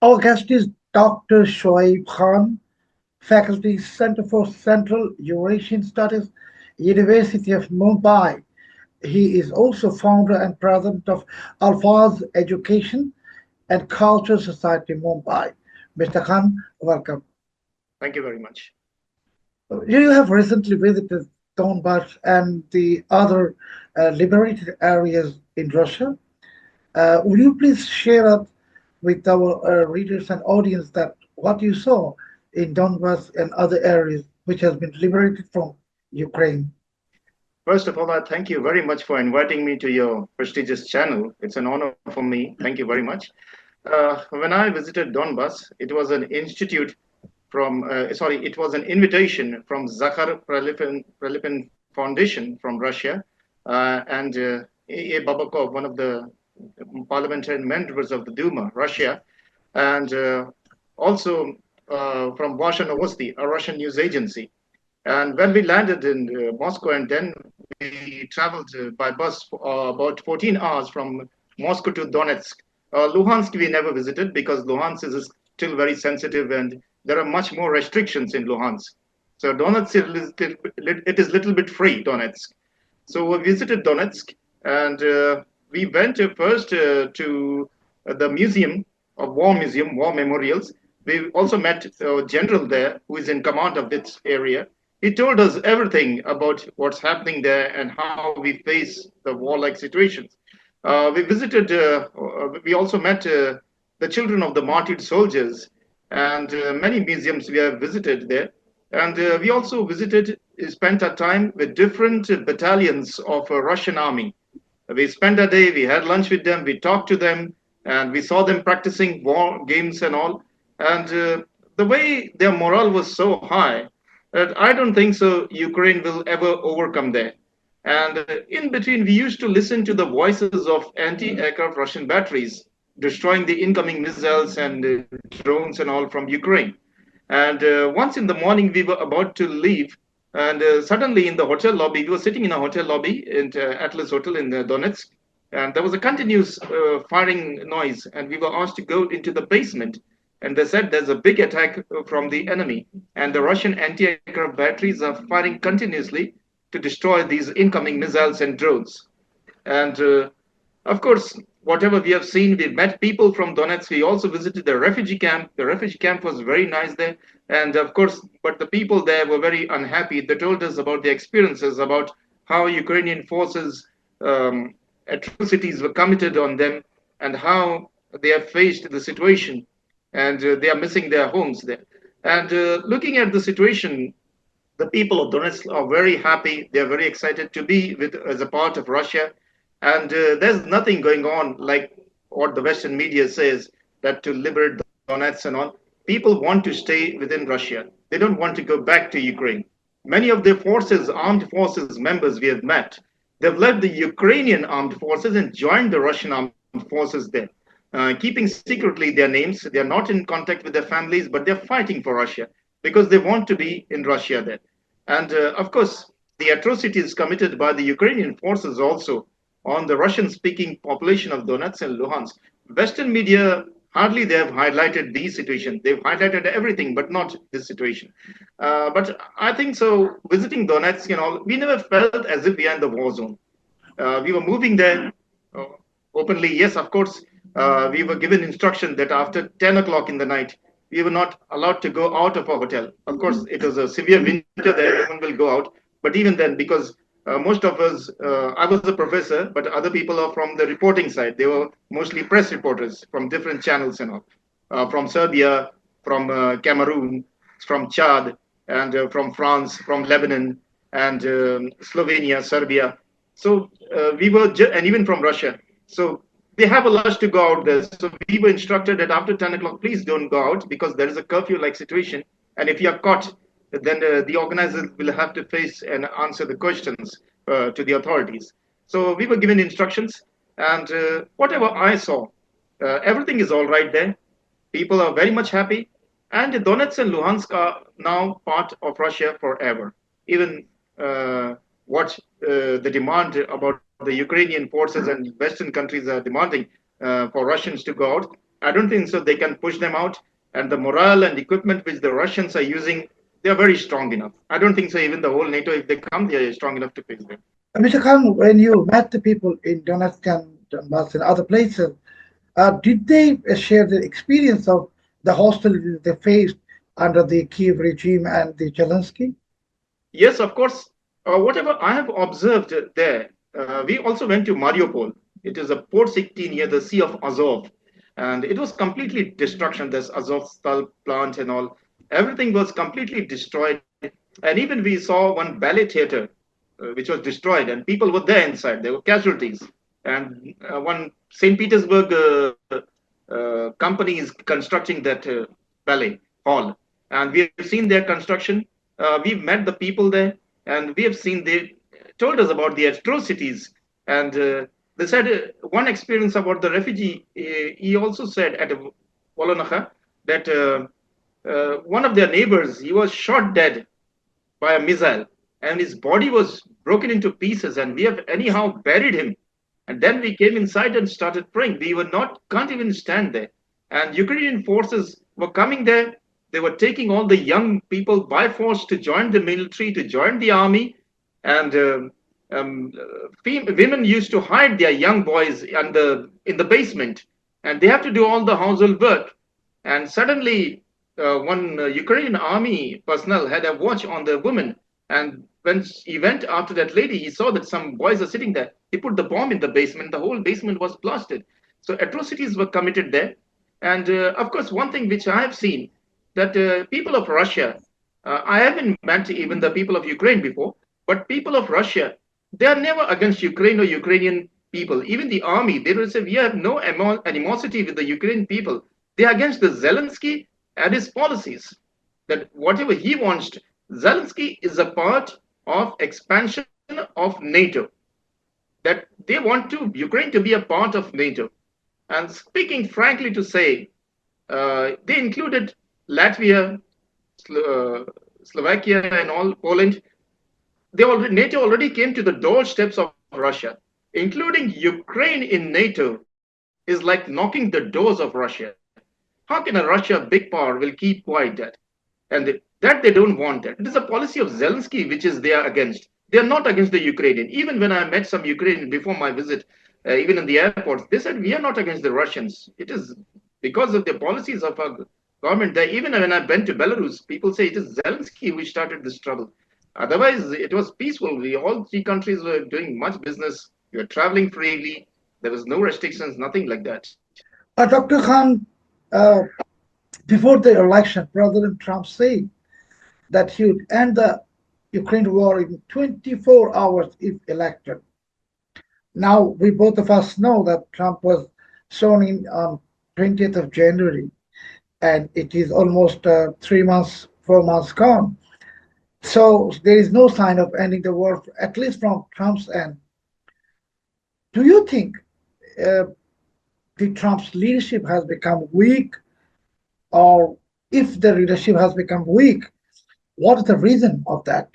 Our guest is Dr. Shoaib Khan, Faculty Center for Central Eurasian Studies, University of Mumbai. He is also founder and president of ALFAAZ Education and Culture Society Mumbai. Mr. Khan, welcome. Thank you very much. You have recently visited Donbass and the other liberated areas in Russia. Will you please share up with our readers and audience that what you saw in Donbass and other areas which has been liberated from Ukraine? First of all, I thank you very much for inviting me to your prestigious channel. It's an honor for me. Thank you very much. When I visited Donbass, it was an institute it was an invitation from Zakhar Pralipin Foundation from Russia and A. Babakov, one of the parliamentary members of the Duma, Russia, and also from Vasha Novosti, a Russian news agency. And when we landed in Moscow, and then we traveled by bus for about 14 hours from Moscow to Donetsk. Luhansk we never visited because Luhansk is still very sensitive and there are much more restrictions in Luhansk. So Donetsk it is little bit free, Donetsk. So we visited Donetsk and we went first to the museum of war museum, war memorials. We also met a general there who is in command of this area. He told us everything about what's happening there and how we face the warlike situations. We also met the children of the martyred soldiers and many museums we have visited there. And we also spent our time with different battalions of Russian army. We spent a day, we had lunch with them, we talked to them, and we saw them practicing war games and all. And the way their morale was so high, that I don't think so Ukraine will ever overcome there. And in between, we used to listen to the voices of anti-aircraft Russian batteries destroying the incoming missiles and drones and all from Ukraine. And once in the morning, we were about to leave, and suddenly in the hotel lobby, we were sitting in a hotel lobby in Atlas Hotel in Donetsk, and there was a continuous firing noise, and we were asked to go into the basement. And they said there's a big attack from the enemy, and the Russian anti-aircraft batteries are firing continuously to destroy these incoming missiles and drones. And of course, whatever we have seen, we met people from Donetsk. We also visited the refugee camp. The refugee camp was very nice there. And of course, but the people there were very unhappy. They told us about their experiences, about how Ukrainian forces atrocities were committed on them and how they have faced the situation and they are missing their homes there. And looking at the situation, the people of Donetsk are very happy. They are very excited to be as a part of Russia. And there's nothing going on like what the Western media says that to liberate Donetsk and all. People want to stay within Russia. They don't want to go back to Ukraine. Many of their forces, armed forces members we have met, they've left the Ukrainian armed forces and joined the Russian armed forces there. Keeping secretly their names. They are not in contact with their families, but they're fighting for Russia because they want to be in Russia there. And of course, the atrocities committed by the Ukrainian forces also on the Russian-speaking population of Donetsk and Luhansk. Western media, hardly they have highlighted these situations. They've highlighted everything, but not this situation. But I think so, visiting Donetsk and all, we never felt as if we are in the war zone. We were moving there openly. Yes, of course, we were given instruction that after 10 o'clock in the night, we were not allowed to go out of our hotel. Of course, it was a severe winter there, no one will go out. But even then, because most of us, I was a professor, but other people are from the reporting side. They were mostly press reporters from different channels and all, from Serbia, from Cameroon, from Chad, and from France, from Lebanon, and Slovenia, Serbia. So we were, and even from Russia. So they have allowed us to go out there. So we were instructed that after 10 o'clock, please don't go out because there is a curfew-like situation. And if you are caught, then the organizers will have to face and answer the questions to the authorities. So we were given instructions, and whatever I saw, everything is all right there. People are very much happy, and Donetsk and Luhansk are now part of Russia forever. Even the demand about the Ukrainian forces and Western countries are demanding for Russians to go out. I don't think so they can push them out. And the morale and equipment which the Russians are using, they are very strong enough. I don't think so even the whole NATO, if they come, they are strong enough to face them. Mr. Khan, when you met the people in Donetsk and Donbass and other places, did they share the experience of the hostilities they faced under the Kiev regime and the Zelensky? Yes, of course. Whatever I have observed there, we also went to Mariupol. It is a port city near the Sea of Azov, and it was completely destruction. There's Azovstal plant and all. Everything was completely destroyed, and even we saw one ballet theater, which was destroyed, and people were there inside. There were casualties, and one Saint Petersburg company is constructing that ballet hall, and we have seen their construction. We've met the people there, and we have seen they told us about the atrocities. And they said one experience about the refugee. He also said at Volonakha that one of their neighbors, he was shot dead by a missile, and his body was broken into pieces, and we have anyhow buried him. And then we came inside and started praying. We were not can't even stand there. And Ukrainian forces were coming there. They were taking all the young people by force to join the military, to join the army. And women used to hide their young boys in the basement. And they have to do all the household work. And suddenly, one Ukrainian army personnel had a watch on the woman. And when he went after that lady, he saw that some boys are sitting there. He put the bomb in the basement. The whole basement was blasted. So atrocities were committed there. And of course, one thing which I have seen, that people of Russia, I haven't met even the people of Ukraine before, but people of Russia, they are never against Ukraine or Ukrainian people. Even the army, they will say, we have no animosity with the Ukrainian people. They are against the Zelensky and his policies. That whatever he wants, Zelensky is a part of expansion of NATO. That they want Ukraine to be a part of NATO. And speaking frankly to say, they included Latvia, Slovakia, and all Poland. NATO already came to the doorsteps of Russia, including Ukraine in NATO is like knocking the doors of Russia. How can a Russia, big power, will keep quiet that? And that they don't want that. It is a policy of Zelensky which is they are against. They are not against the Ukrainian. Even when I met some Ukrainian before my visit, even in the airports, they said we are not against the Russians. It is because of the policies of our government there. Even when I went to Belarus, people say it is Zelensky who started this trouble. Otherwise, it was peaceful. All three countries were doing much business. We were traveling freely. There was no restrictions, nothing like that. Dr. Khan, before the election, President Trump said that he would end the Ukraine war in 24 hours if elected. Now, we both of us know that Trump was sworn in on 20th of January, and it is almost 4 months gone. So there is no sign of ending the war, at least from Trump's end. Do you think the Trump's leadership has become weak? Or if the leadership has become weak, what is the reason of that?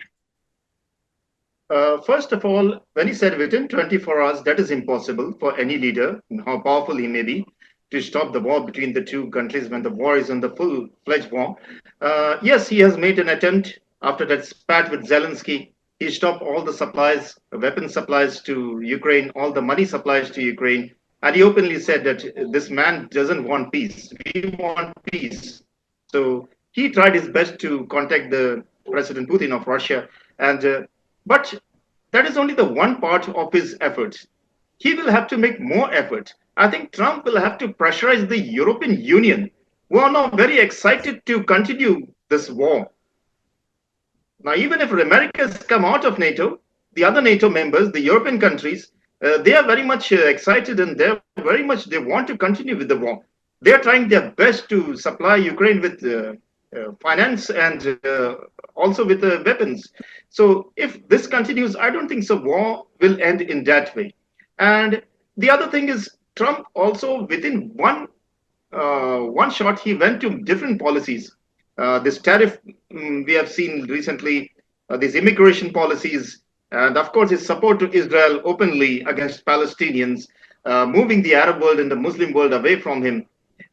First of all, when he said within 24 hours, that is impossible for any leader, how powerful he may be, to stop the war between the two countries when the war is in the full-fledged war. Yes, he has made an attempt after that spat with Zelensky. He stopped all the supplies, weapon supplies to Ukraine, all the money supplies to Ukraine. And he openly said that this man doesn't want peace. We want peace. So he tried his best to contact the President Putin of Russia. But that is only the one part of his efforts. He will have to make more effort. I think Trump will have to pressurize the European Union, who are now very excited to continue this war. Now, even if America has come out of NATO, the other NATO members, the European countries, they are very much excited, and they want to continue with the war. They are trying their best to supply Ukraine with finance and also with weapons. So if this continues, I don't think the war will end in that way. And the other thing is, Trump also within one shot, he went to different policies. This tariff we have seen recently, these immigration policies, and of course his support to Israel openly against Palestinians, moving the Arab world and the Muslim world away from him.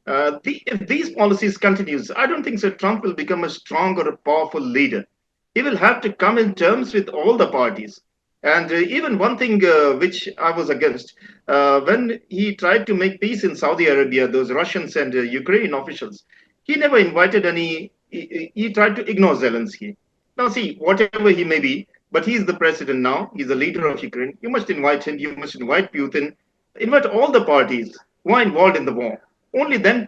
If these policies continues, I don't think so. Trump will become a strong or a powerful leader. He will have to come in terms with all the parties. And even one thing which I was against, when he tried to make peace in Saudi Arabia, those Russians and Ukrainian officials, he never invited any. He tried to ignore Zelensky. Now, see, whatever he may be, but he is the president now. He's the leader of Ukraine. You must invite him. You must invite Putin. Invite all the parties who are involved in the war. Only then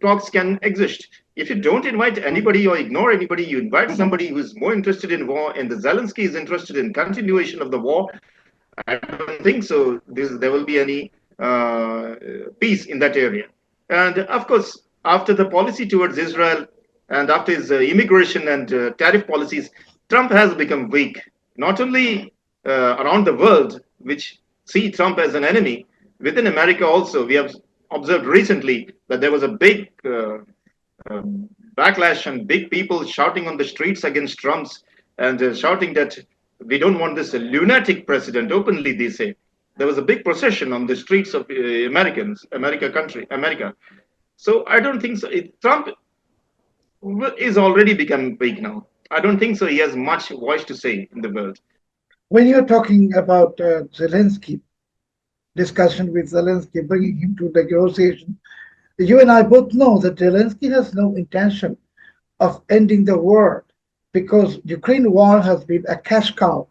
talks can exist. If you don't invite anybody or ignore anybody, you invite somebody who is more interested in war, and the Zelensky is interested in continuation of the war. I don't think so. There will be any peace in that area. And of course, after the policy towards Israel and after his immigration and tariff policies, Trump has become weak. Not only around the world, which see Trump as an enemy, within America also, we have observed recently that there was a big backlash and big people shouting on the streets against Trump's and shouting that we don't want this lunatic president. Openly, they say there was a big procession on the streets of America. So I don't think so. Trump is already become weak now. I don't think so. He has much voice to say in the world. When you're talking about Zelensky, discussion with Zelensky, bringing him to negotiation, you and I both know that Zelensky has no intention of ending the war because Ukraine war has been a cash cow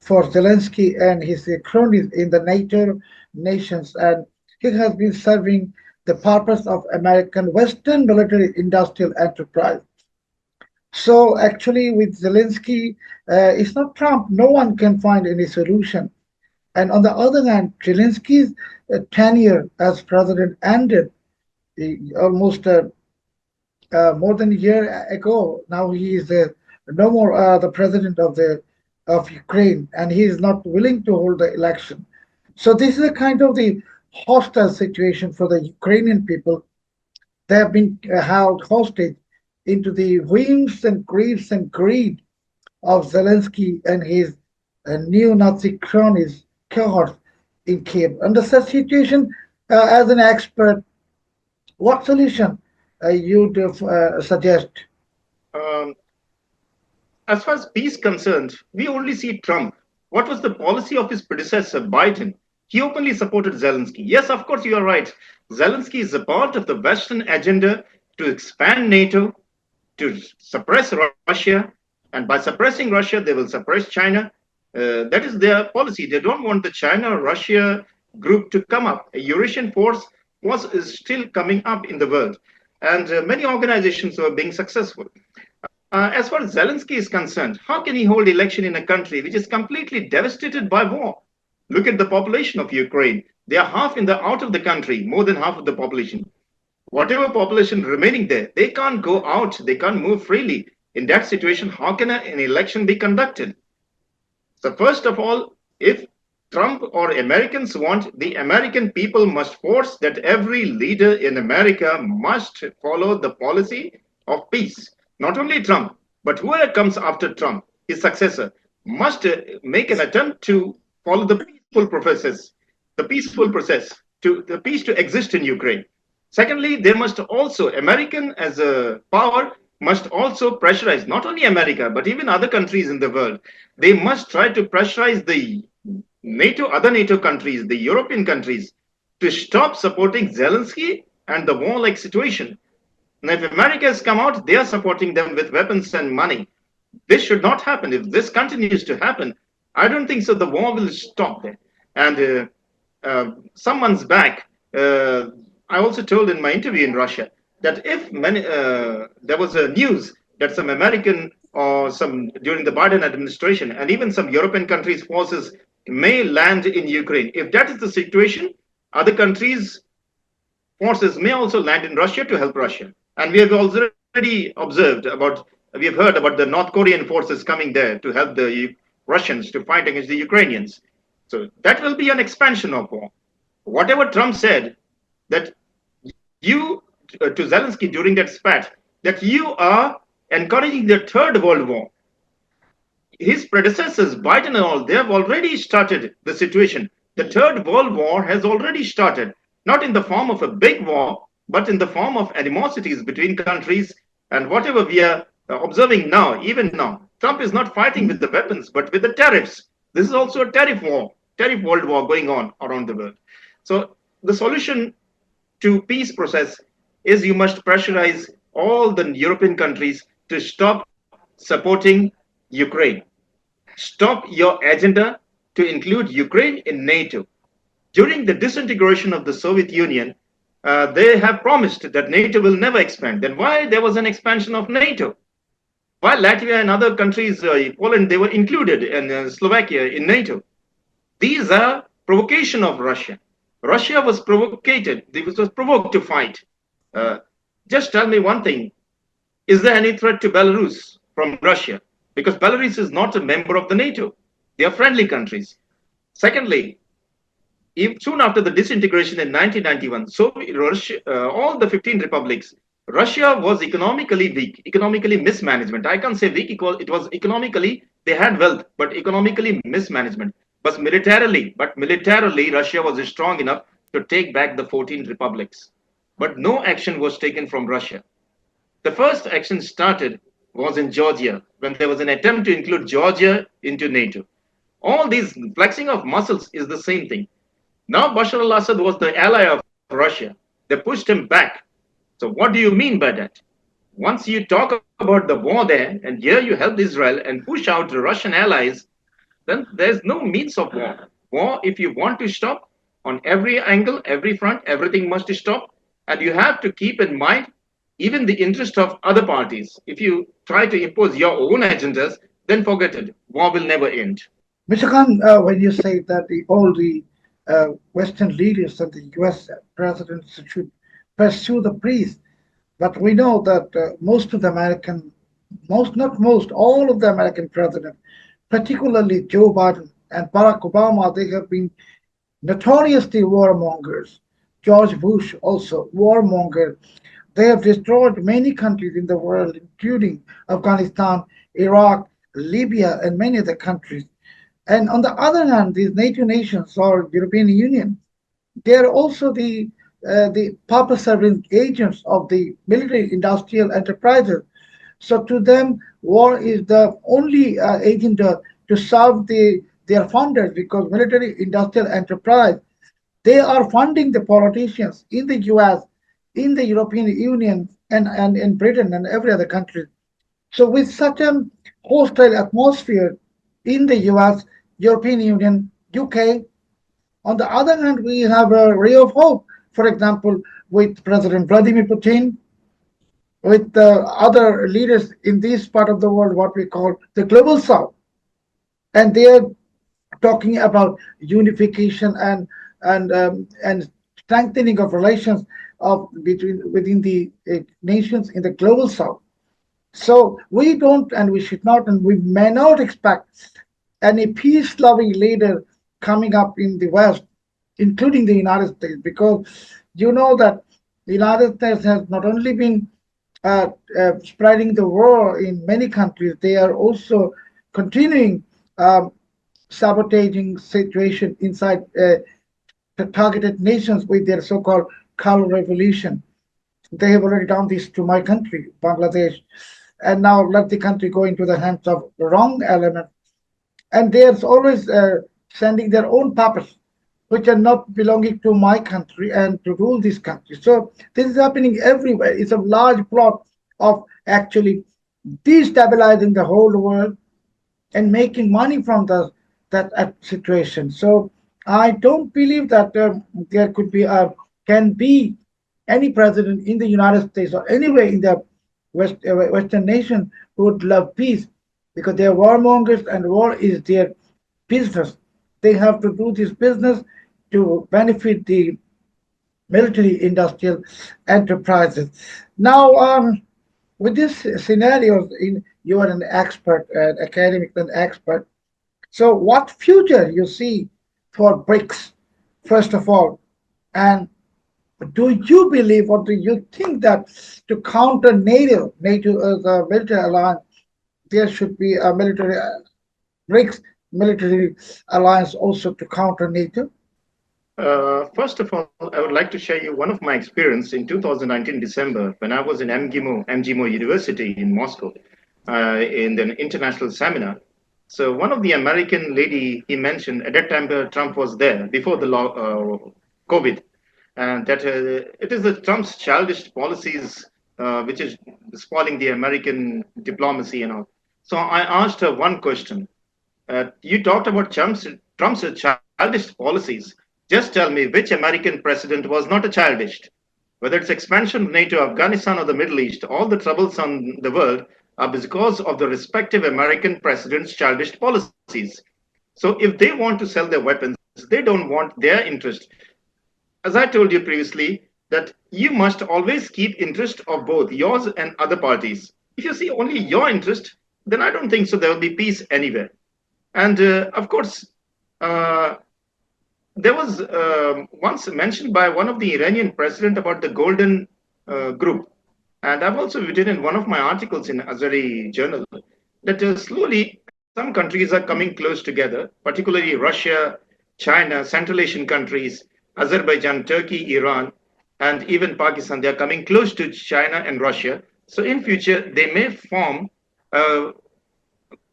for Zelensky and his cronies in the NATO nations, and he has been serving the purpose of American Western military industrial enterprise. So actually, with Zelensky, it's not Trump. No one can find any solution. And on the other hand, Zelensky's tenure as president ended almost more than a year ago. Now he is no more the president of Ukraine, and he is not willing to hold the election. So this is a kind of the hostile situation for the Ukrainian people. They have been held hostage into the whims and griefs and greed of Zelensky and his neo-Nazi cronies cohorts in Kiev. Under such situation, as an expert, what solution you'd suggest? Um, as far as peace concerned, we only see Trump. What was the policy of his predecessor, Biden? He openly supported Zelensky. Yes, of course, you are right. Zelensky is a part of the Western agenda to expand NATO, to suppress Russia, and by suppressing Russia, they will suppress China. That is their policy. They don't want the China-Russia group to come up. A Eurasian force is still coming up in the world, and many organizations are being successful. As far as Zelensky is concerned, how can he hold election in a country which is completely devastated by war? Look at the population of Ukraine. They are out of the country, more than half of the population. Whatever population remaining there, they can't go out, they can't move freely. In that situation, how can an election be conducted? So first of all, if Trump or Americans want, the American people must force that every leader in America must follow the policy of peace. Not only Trump, but whoever comes after Trump, his successor, must make an attempt to follow the peaceful process, to the peace to exist in Ukraine. Secondly, they must also, American as a power, must also pressurize not only America, but even other countries in the world. They must try to pressurize the other NATO countries, the European countries, to stop supporting Zelensky and the war-like situation. Now, if America has come out, they are supporting them with weapons and money. This should not happen. If this continues to happen, I don't think so. The war will stop there. And some months back, I also told in my interview in Russia that if there was a news that some American or some during the Biden administration and even some European countries' forces may land in Ukraine. If that is the situation, other countries' forces may also land in Russia to help Russia. And we have already we have heard about the North Korean forces coming there to help the Russians to fight against the Ukrainians. So that will be an expansion of war. Whatever Trump said, that to Zelensky during that spat, that you are encouraging the Third World War. His predecessors, Biden and all, they have already started the situation. The Third World War has already started, not in the form of a big war, but in the form of animosities between countries. And whatever we are observing now, even now, Trump is not fighting with the weapons, but with the tariffs. This is also a tariff world war going on around the world. So the solution to peace process is you must pressurize all the European countries to stop supporting Ukraine. Stop your agenda to include Ukraine in NATO. During the disintegration of the Soviet Union, they have promised that NATO will never expand. Then why there was an expansion of NATO? Why Latvia and other countries, Poland, they were included, and Slovakia in NATO? These are provocation of Russia. Russia was provoked, it was provoked to fight. Just tell me one thing. Is there any threat to Belarus from Russia? Because Belarus is not a member of the NATO. They are friendly countries. Secondly, soon after the disintegration in 1991, so Russia, all the 15 republics, Russia was economically weak, economically mismanagement. I can't say weak, it was economically, they had wealth, but economically mismanagement. But militarily, Russia was strong enough to take back the 14 republics. But no action was taken from Russia. The first action started was in Georgia, when there was an attempt to include Georgia into NATO. All these flexing of muscles is the same thing. Now Bashar al-Assad was the ally of Russia. They pushed him back. So what do you mean by that? Once you talk about the war there, and here you help Israel and push out the Russian allies, then there's no means of war. War, if you want to stop, on every angle, every front, everything must stop. And you have to keep in mind even the interest of other parties. If you try to impose your own agendas, then forget it. War will never end. Mr. Khan, when you say that all the Western leaders and the US presidents should pursue the peace, but we know that most of the American, not most, all of the American presidents, particularly Joe Biden and Barack Obama, they have been notoriously warmongers. George Bush also warmonger. They have destroyed many countries in the world, including Afghanistan, Iraq, Libya, and many other countries. And on the other hand, these NATO nations or European Union, they are also the purpose-serving agents of the military-industrial enterprises. So to them, war is the only agenda to serve their funders, because military-industrial enterprise, they are funding the politicians in the US, in the European Union, and in Britain and every other country. So with such a hostile atmosphere in the US, European Union, UK, on the other hand, we have a ray of hope. For example, with President Vladimir Putin, with other leaders in this part of the world, what we call the global south. And they are talking about unification and strengthening of relations within the nations in the global south. So we don't, and we should not, and we may not expect any peace-loving leader coming up in the West, including the United States, because you know that the United States has not only been spreading the war in many countries, they are also continuing sabotaging situation inside the targeted nations with their so-called color revolution. They have already done this to my country, Bangladesh, and now let the country go into the hands of the wrong element. And they are always sending their own puppets, which are not belonging to my country and to rule this country. So this is happening everywhere. It's a large plot of actually destabilizing the whole world and making money from that situation. So I don't believe that there can be any president in the United States or anywhere in the Western nation who would love peace, because they are warmongers and war is their business. They have to do this business to benefit the military industrial enterprises. Now, with this scenario, you are an expert, an academic, an expert. So what future you see for BRICS, first of all? And do you believe, or do you think that to counter NATO as a military alliance, there should be a BRICS military alliance also to counter NATO? First of all, I would like to share you one of my experience in 2019 December when I was in MGIMO University in Moscow in an international seminar. So one of the American lady he mentioned at that time Trump was there before the law, COVID, and that it is the Trump's childish policies which is spoiling the American diplomacy and all. So I asked her one question. You talked about Trump's childish policies. Just tell me which American president was not a childish? Whether it's expansion of NATO, Afghanistan, or the Middle East, all the troubles on the world are because of the respective American president's childish policies. So if they want to sell their weapons, they don't want their interest. As I told you previously, that you must always keep interest of both yours and other parties. If you see only your interest, then I don't think so there will be peace anywhere. And of course, uh, there was once mentioned by one of the Iranian president about the Golden Group, and I've also written in one of my articles in Azari Journal that slowly some countries are coming close together, particularly Russia, China, Central Asian countries, Azerbaijan, Turkey, Iran, and even Pakistan. They are coming close to China and Russia. So in future, they may form uh,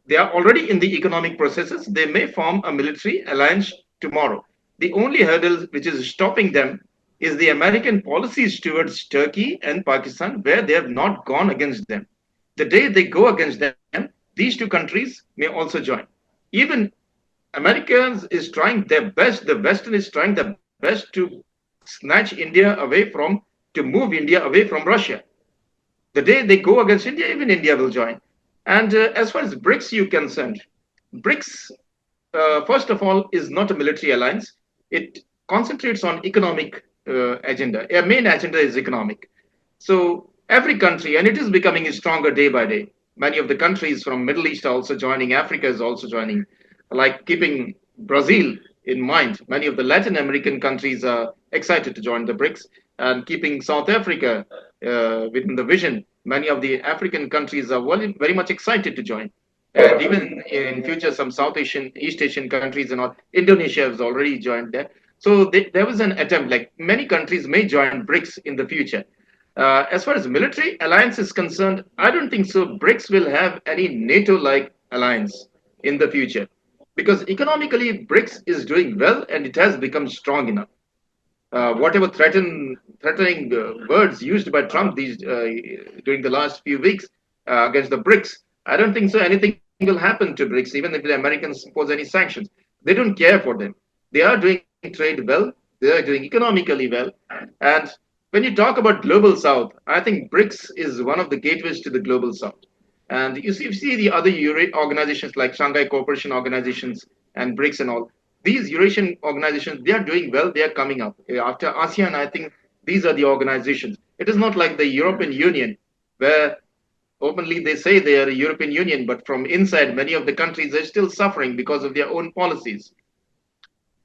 they are already in the economic processes. They may form a military alliance tomorrow. The only hurdle which is stopping them is the American policies towards Turkey and Pakistan, where they have not gone against them. The day they go against them, these two countries may also join. Even Americans is trying their best, the Western is trying their best to snatch India away from, to move India away from Russia. The day they go against India, even India will join. And as far as BRICS you concerned, BRICS, first of all, is not a military alliance. It concentrates on economic agenda. A main agenda is economic. So every country, and it is becoming stronger day by day. Many of the countries from Middle East are also joining. Africa is also joining. Like keeping Brazil in mind, many of the Latin American countries are excited to join the BRICS, and keeping South Africa within the vision. Many of the African countries are very much excited to join. And even in future, some South Asian, East Asian countries and all, Indonesia has already joined there. So there was an attempt, like many countries may join BRICS in the future. As far as military alliance is concerned, I don't think so. BRICS will have any NATO-like alliance in the future, because economically BRICS is doing well and it has become strong enough. Whatever threatening words used by Trump during the last few weeks against the BRICS, I don't think so. Anything will happen to BRICS, even if the Americans impose any sanctions. They don't care for them. They are doing trade well. They are doing economically well. And when you talk about global South, I think BRICS is one of the gateways to the global South. And you see the other organizations like Shanghai Cooperation Organizations and BRICS and all. These Eurasian organizations, they are doing well. They are coming up. After ASEAN, I think these are the organizations. It is not like the European Union, where openly they say they are a European Union, but from inside, many of the countries are still suffering because of their own policies,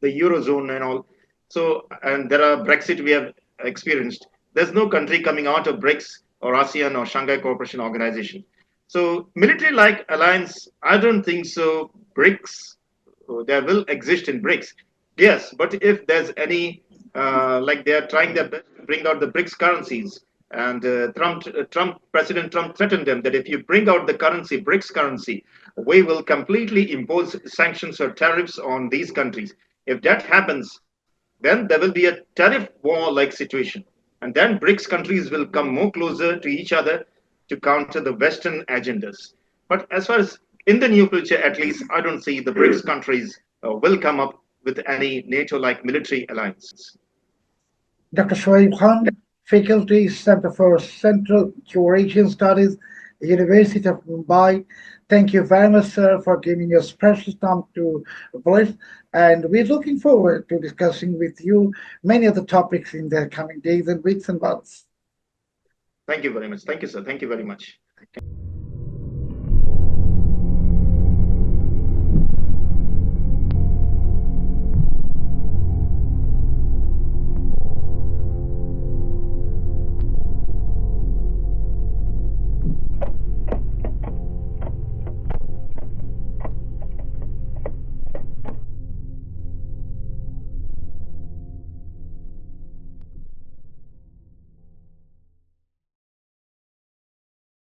the Eurozone and all. So, and there are Brexit we have experienced. There's no country coming out of BRICS or ASEAN or Shanghai Cooperation Organization. So, military-like alliance, I don't think so. BRICS, there will exist in BRICS. Yes, but if there's any, like they are trying their best to bring out the BRICS currencies, and President Trump threatened them that if you bring out the currency, BRICS currency, we will completely impose sanctions or tariffs on these countries. If that happens, then there will be a tariff war-like situation. And then BRICS countries will come more closer to each other to counter the Western agendas. But as far as in the near future, at least, I don't see the BRICS countries will come up with any NATO-like military alliance. Dr. Shoaib Khan, Faculty, Center for Central Eurasian Studies, University of Mumbai. Thank you very much, sir, for giving your precious time to Blitz. And we're looking forward to discussing with you many other topics in the coming days and weeks and months. Thank you very much. Thank you, sir. Thank you very much.